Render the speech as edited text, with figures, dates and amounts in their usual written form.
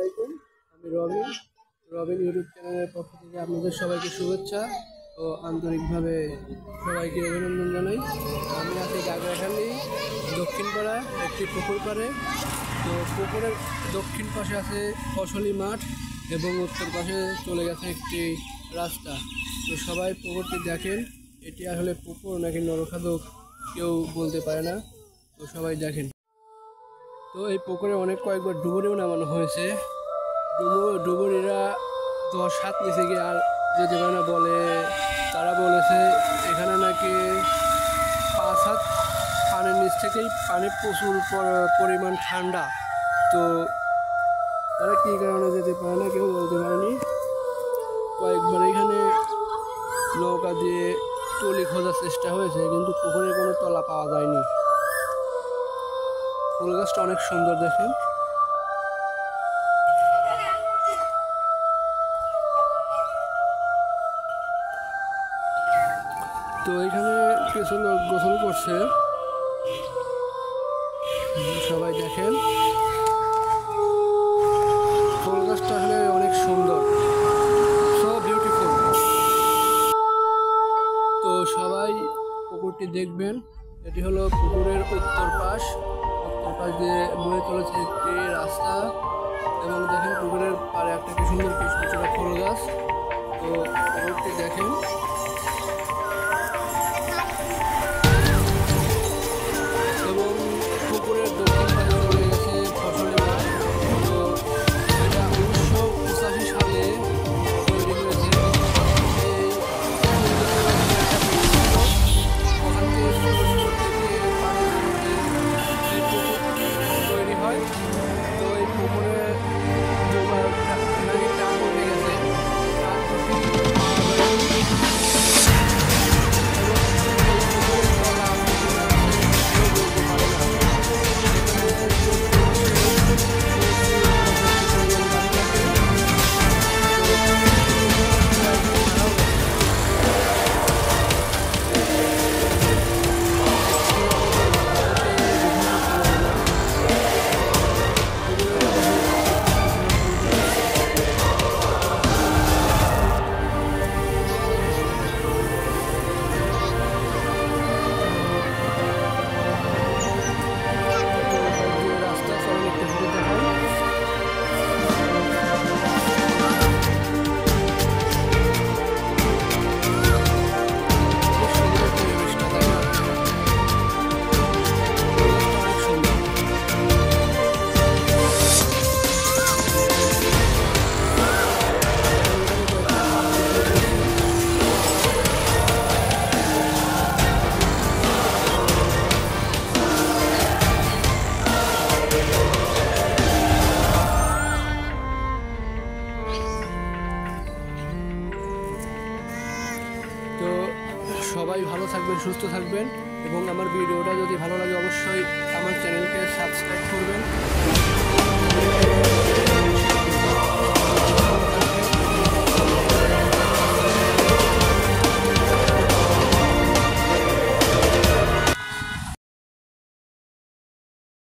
আলাইকুম। আমি রবিন ইউটিউব চ্যানেলের পক্ষ থেকে আপনাদের সবাইকে শুভেচ্ছা ও আন্তরিকভাবে সবাইকে অভিনন্দন জানাই। আমি আছি গাগরাখালী দক্ষিণপাড়া একটি পুকুর পাড়ে। তো পুকুরের দক্ষিণ পাশে আছে ফসলি মাঠ এবং উত্তর পাশে চলে গেছে একটি রাস্তা। তো সবাই পুকুরটি দেখেন, এটি আসলে পুকুর নাকি নরখাদক কেউ বলতে পারে না। তো সবাই দেখেন। তো এই পুকুরে কয়েকবার ডুবুরিও নামানো হয়েছে। ডুবুরিরা 10 হাত নিচে গিয়ে আর যেতে পারে না বলে। তারা বলেছে এখানে নাকি 5 হাত পানির নিচ থেকেই পানি প্রচুর পরিমাণ ঠান্ডা। তো তারা কী কারণে যেতে পারে না কেউ বলতে পারেনি। কয়েকবার এখানে নৌকা দিয়ে টলি খোঁজার চেষ্টা হয়েছে, কিন্তু পুকুরে কোনো তলা পাওয়া যায়নি। ফুল গাছটা অনেক সুন্দর দেখেন। তো এখানে কিছু লোক গোসল করছে, সবাই দেখেন। ফুল গাছটা আসলে অনেক সুন্দর, সো বিউটিফুল। তো সবাই পুকুরটি দেখবেন। এটি হলো পুকুরের উত্তর পাশ দিয়ে বয়ে চলেছে একটি রাস্তা এবং দেখেন পুকুরের পাড়ে একটা কি সুন্দর কৃষ্ণচূড়া ফুল গাছ। তো পুকুরটি দেখেন। এবং পুকুরের দক্ষিণ পাশে চলে গেছে ফসলি মাঠ। তো এটা 1985 সালে তৈরি হয়েছে। তৈরি হয়। তো এই পুকুরে দুবার নাকি টান উঠে গেছে। তো সবাই ভালো থাকবেন, সুস্থ থাকবেন এবং আমার ভিডিওটা যদি ভালো লাগে অবশ্যই আমার চ্যানেলকে সাবস্ক্রাইব করবেন।